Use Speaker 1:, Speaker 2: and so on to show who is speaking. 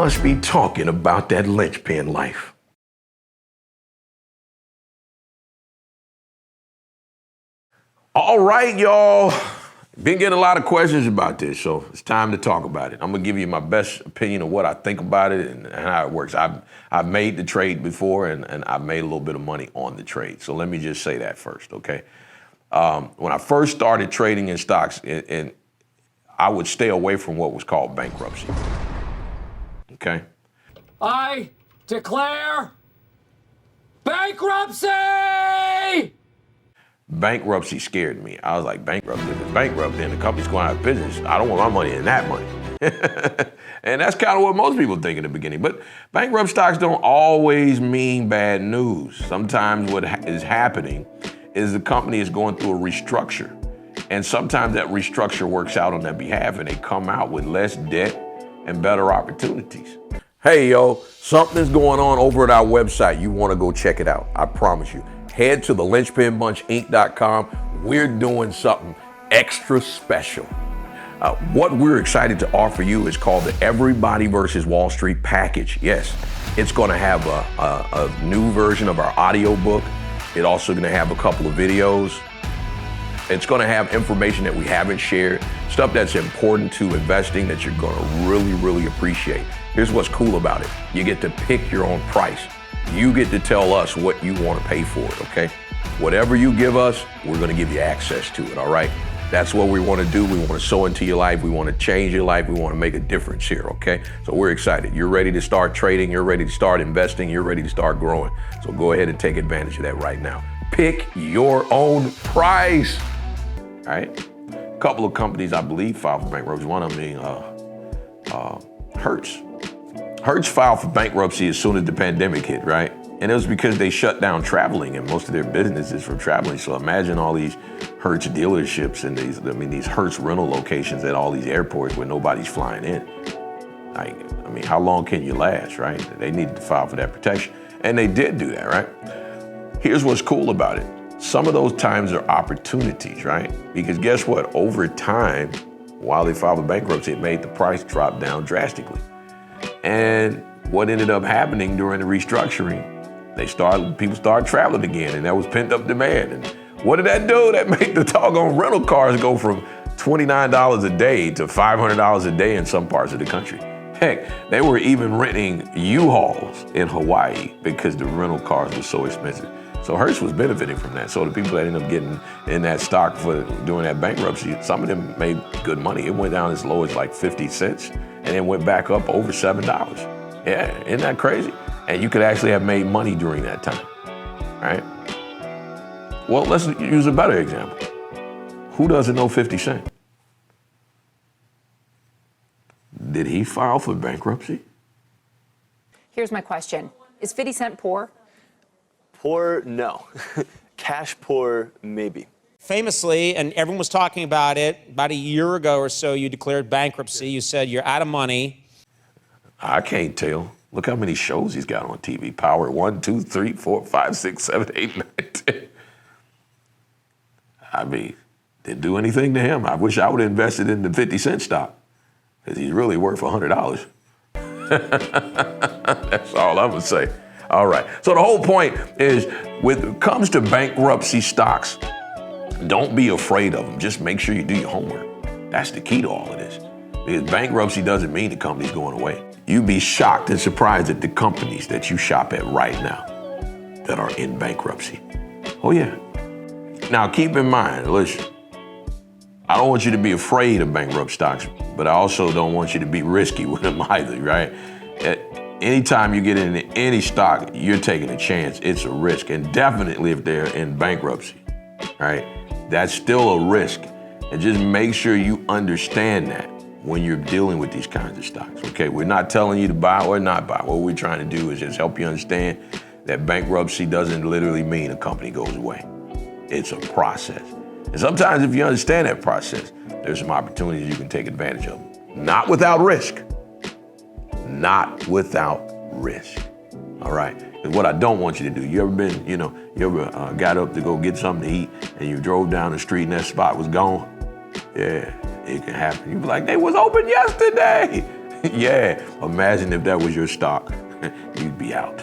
Speaker 1: must be talking about that linchpin life. All right, y'all. Been getting a lot of questions about this, so it's time to talk about it. I'm gonna give you my best opinion of what I think about it and how it works. I've made the trade before, and I've made a little bit of money on the trade. So let me just say that first, okay? When I first started trading in stocks, and I would stay away from what was called bankruptcy, okay?
Speaker 2: I declare bankruptcy!
Speaker 1: Bankruptcy scared me. I was like, bankrupt? If it's bankrupt, then the company's going out of business. I don't want my money in that money. And that's kind of what most people think in the beginning. But bankrupt stocks don't always mean bad news. Sometimes what is happening is the company is going through a restructure. And sometimes that restructure works out on their behalf and they come out with less debt and better opportunities. Hey, yo, something's going on over at our website. You want to go check it out. I promise you. Head to the linchpinbunchinc.com. We're doing something extra special. What we're excited to offer you is called the Everybody versus Wall Street package. Yes, it's going to have a new version of our audio book. It's also going to have a couple of videos. It's going to have information that we haven't shared, stuff that's important to investing that you're going to really, really appreciate. Here's what's cool about it. You get to pick your own price. You get to tell us what you want to pay for it, okay? Whatever you give us, we're going to give you access to it, all right? That's what we want to do. We want to sow into your life. We want to change your life. We want to make a difference here, okay? So we're excited. You're ready to start trading. You're ready to start investing. You're ready to start growing. So go ahead and take advantage of that right now. Pick your own price, all right? A couple of companies, I believe, filed for bankruptcy. One of them being Hertz. Hertz filed for bankruptcy as soon as the pandemic hit, right? And it was because they shut down traveling and most of their business is from traveling. So imagine all these Hertz dealerships and these Hertz rental locations at all these airports where nobody's flying in. How long can you last, right? They needed to file for that protection. And they did do that, right? Here's what's cool about it. Some of those times are opportunities, right? Because guess what? Over time, while they filed for bankruptcy, it made the price drop down drastically. And what ended up happening during the restructuring, people started traveling again, and that was pent up demand. And what did that do? That made the doggone rental cars go from $29 a day to $500 a day in some parts of the country. Heck, they were even renting U-Hauls in Hawaii because the rental cars were so expensive. So Hertz was benefiting from that. So the people that ended up getting in that stock during that bankruptcy, some of them made good money. It went down as low as like 50 cents and then went back up over $7. Yeah, isn't that crazy? And you could actually have made money during that time, right? Well, let's use a better example. Who doesn't know 50 Cent? Did he file for bankruptcy?
Speaker 3: Here's my question. Is 50 Cent poor?
Speaker 4: Poor, no. Cash poor, maybe.
Speaker 5: Famously, and everyone was talking about it, about a year ago or so, you declared bankruptcy. You said you're out of money.
Speaker 1: I can't tell. Look how many shows he's got on TV. Power 1, 2, 3, 4, 5, 6, 7, 8, 9, 10. Didn't do anything to him. I wish I would have invested in the 50 Cent stock because he's really worth $100. That's all I'm gonna say. All right, so the whole point is when it comes to bankruptcy stocks, don't be afraid of them. Just make sure you do your homework. That's the key to all of this. Because bankruptcy doesn't mean the company's going away. You'd be shocked and surprised at the companies that you shop at right now that are in bankruptcy. Oh yeah. Now keep in mind, listen, I don't want you to be afraid of bankrupt stocks, but I also don't want you to be risky with them either, right? Anytime you get into any stock, you're taking a chance. It's a risk, and definitely if they're in bankruptcy, right? That's still a risk, and just make sure you understand that when you're dealing with these kinds of stocks, okay? We're not telling you to buy or not buy. What we're trying to do is just help you understand that bankruptcy doesn't literally mean a company goes away. It's a process. And sometimes if you understand that process, there's some opportunities you can take advantage of. Not without risk. Not without risk. All right? Because what I don't want you to do, you ever got up to go get something to eat and you drove down the street and that spot was gone? Yeah, it can happen. You be like, they was open yesterday. Yeah, imagine if that was your stock. You'd be out.